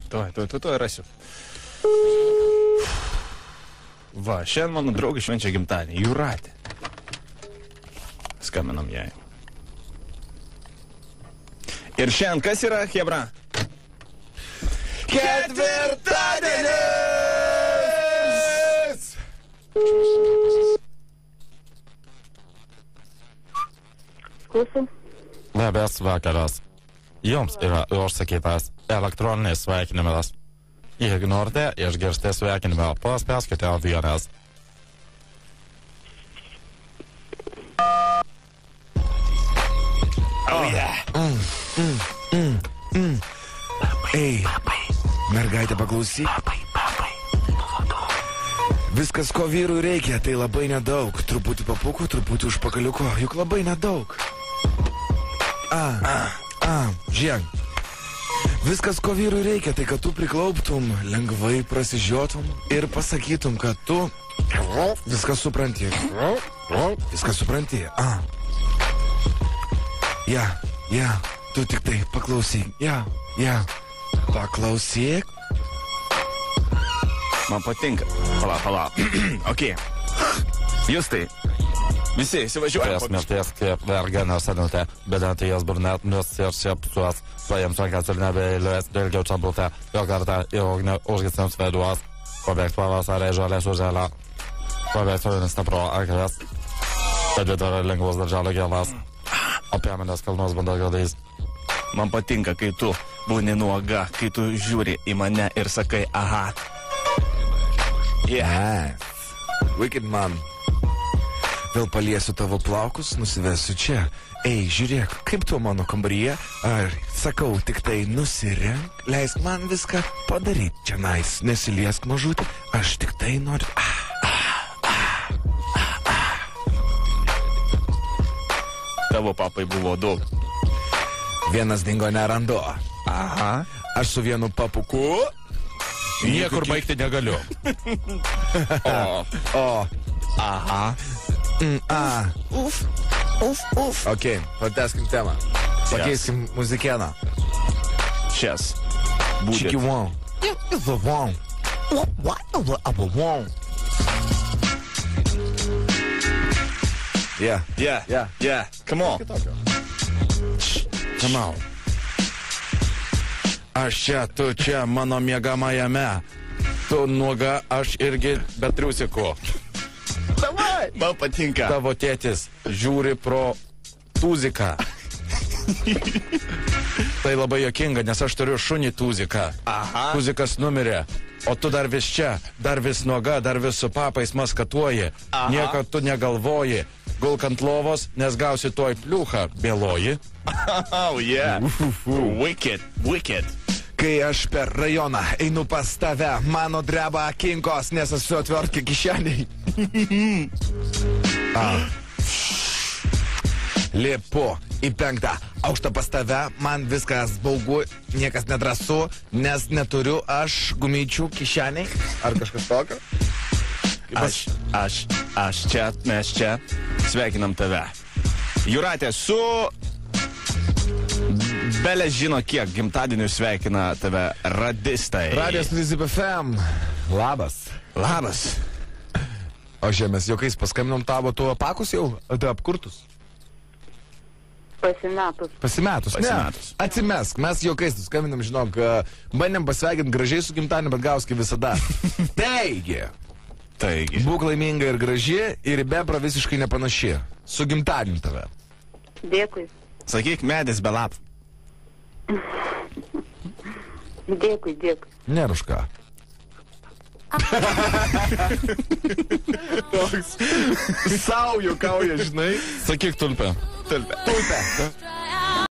Tuoj rasiu. Va, šiandien mano draugai švenčia gimtadienį. Jūratė. Skambinam jai. Ir šiandien kas yra, Hebra? Ketvirtadienis! Klausom. Labas vakaras. Jums yra užsakytas elektroninis sveikinimas. Jeigu norite išgirsti sveikinimą, paspęskite vienas. Oh, yeah. Ei, mergaitė, paklausyk. Viskas, ko vyrui reikia, tai labai nedaug. Truputį papukų, truputį užpakaliuko, juk labai nedaug. Žiūrėk. Viskas, ko vyrui reikia, tai kad tu priklauptum, lengvai prasižiotum ir pasakytum, kad tu viską supranti. Viską supranti. Ja, tu tik tai paklausyk. Ja, paklausyk. Man patinka. Pala. Ok. Jūs tai. Visi įsivažiuoja. Ties mirties kaip vergena senutė, bedant jas burnetnius ir šiapsuos, paims rankas ir nebeiliuės, ilgiau čia būtė, jo kartą į ugnį užgisniams veduos, pabėgs pavasarį žalės užėlę, pabėgs suvinis nepro akres, padėtara lengvos darželio gėlas, apie manęs kalnos bandagadais. Man patinka, kai tu būni nuoga, kai tu žiūri į mane ir sakai, aha. Yeah. Wicked man. Vėl paliesiu tavo plaukus, nusivesiu čia. Ei, žiūrėk, kaip tu mano kambaryje? Ar sakau, tik tai nusirenk, leisk man viską padaryti čia nais. Nesiliesk mažutį, aš tik tai noriu. Tavo papai buvo daug. Vienas dingo nerandu. Aha. Aš su vienu papuku Niekur baigti negaliu. Aha. Uf. Ok, patęskim temą. Pakeiskim muzikieną. Šias. Chicky Wong. Yeah. Come on. Come on. Aš čia, tu čia, mano miegamajame. Tu nuoga, aš irgi be triusikų. Man patinka. Tavo tėtis žiūri pro tuziką. Tai labai jokinga, nes aš turiu šunį tuziką. Aha. Tuzikas numirė, o tu dar vis čia, dar vis nuoga, dar vis su papais maskatuoji. Aha. Nieko tu negalvoji. Gulk ant lovos, nes gausi tuoj pliuchą, bėloji. Oh, yeah. Wicked. Kai aš per rajoną einu pas tave, mano dreba kinkos, nes esu atvertki kišeniai. Lipu į 5 aukštą pas tave, man viskas baugu, niekas nedrasu, nes neturiu aš gumyčių kišeniai. Ar kažkas tokio? Aš čia, mes čia sveikinam tave. Jūratė, su Belė žino kiek gimtadienių sveikina tave radistai. Radijas Lizip FM. Labas. O čia mes jokiais paskaminom tavo tu apakus jau, apkurtus. Pasimetus. Ne, atsimesk, mes jokiais skambinam, žinok, bandėm pasveikinti gražiai su gimtadieniu, bet gauski visada. Taigi. Būk laiminga ir graži ir į bebrą visiškai nepanaši. Su gimtadieniu tave. Dėkui. Sakyk, medis be lapų. Dėkui. Nėra už ką. Toks sau juokauja, žinai. Sakyk, tulpė. Tulpė.